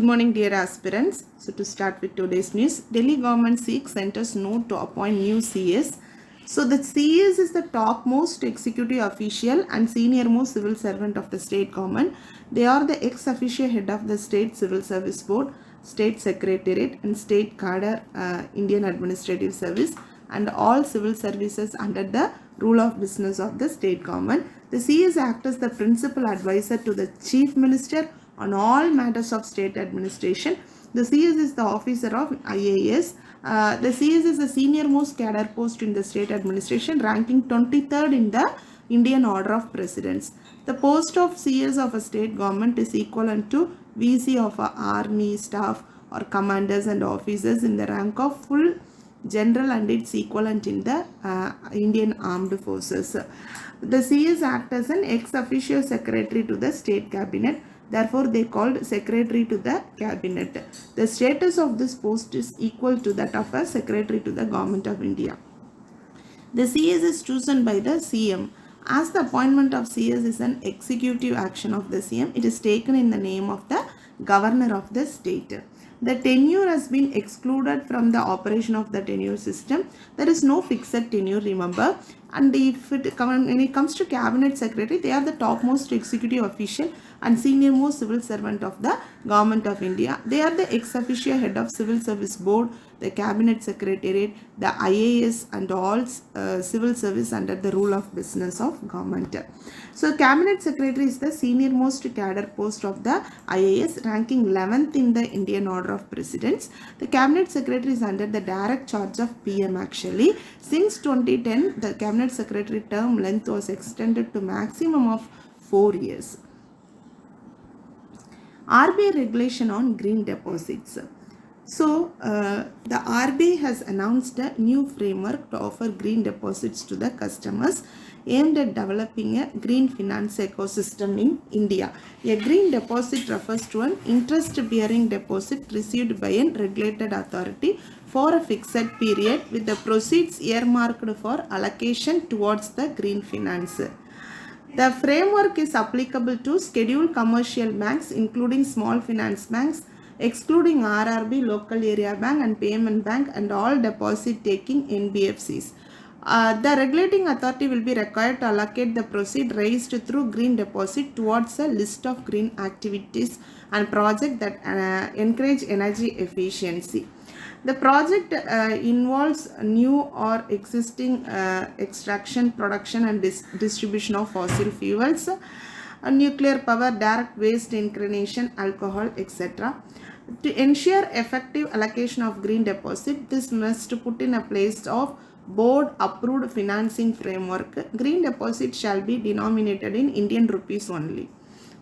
morning, dear aspirants. So to start with today's news, Delhi government seeks centre's note to appoint new CS. So the CS is the topmost executive official and senior most civil servant of the state government. They are the ex-officio head of the State Civil Service Board, State Secretariat and State Cadre Indian Administrative Service and all civil services under the rule of business of the state government. The CS act as the principal advisor to the Chief Minister on all matters of state administration. The CS is the officer of IAS. The CS is the senior most cadre post in the state administration, ranking 23rd in the Indian order of precedence. The post of CS of a state government is equivalent to VC of a army staff or commanders and officers in the rank of full general and its equivalent in the Indian armed forces. The CS act as an ex-officio secretary to the state cabinet. Therefore, they called secretary to the cabinet. The status of this post is equal to that of a secretary to the government of India. The CS is chosen by the CM. As the appointment of CS is an executive action of the CM, it is taken in the name of the governor of the state. The tenure has been excluded from the operation of the tenure system. There is no fixed tenure, remember. And when it comes to cabinet secretary, they are the topmost executive official and senior most civil servant of the government of India. They are the ex-officio head of civil service board, the cabinet secretariat, the IAS and all civil service under the rule of business of government. So cabinet secretary is the senior most cadre post of the IAS, ranking 11th in the Indian order of precedence. The cabinet secretary is under the direct charge of PM actually. Since 2010, the cabinet secretary term length was extended to maximum of 4 years. RBI regulation on green deposits. So, the RBI has announced a new framework to offer green deposits to the customers aimed at developing a green finance ecosystem in India. A green deposit refers to an interest-bearing deposit received by a regulated authority for a fixed period with the proceeds earmarked for allocation towards the green finance. The framework is applicable to scheduled commercial banks including small finance banks, excluding RRB, local area bank and payment bank and all deposit taking NBFCs. The regulating authority will be required to allocate the proceeds raised through green deposit towards a list of green activities and projects that encourage energy efficiency. The project involves new or existing extraction, production and distribution of fossil fuels, nuclear power, direct waste incineration, alcohol, etc. To ensure effective allocation of green deposit, this must put in a place of board approved financing framework. Green deposit shall be denominated in Indian rupees only.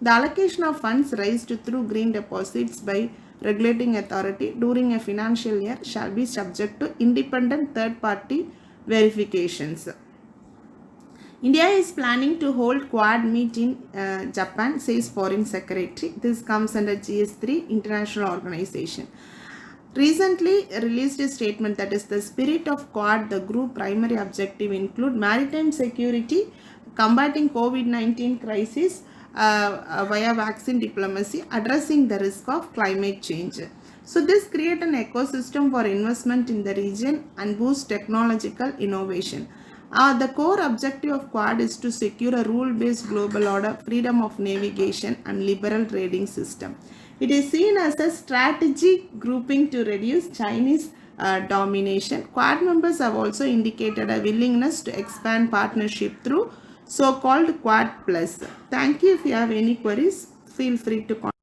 The allocation of funds raised through green deposits by regulating authority during a financial year shall be subject to independent third-party verifications. India is planning to hold Quad meet in Japan, says Foreign Secretary. This comes under GS3 International Organization. Recently released a statement that is the spirit of Quad, the group primary objective include maritime security, combating COVID-19 crisis via vaccine diplomacy, addressing the risk of climate change. So this creates an ecosystem for investment in the region and boost technological innovation. The core objective of Quad is to secure a rule-based global order, freedom of navigation and liberal trading system. It is seen as a strategic grouping to reduce Chinese domination. Quad members have also indicated a willingness to expand partnership through so-called Quad Plus. Thank you. If you have any queries, feel free to contact.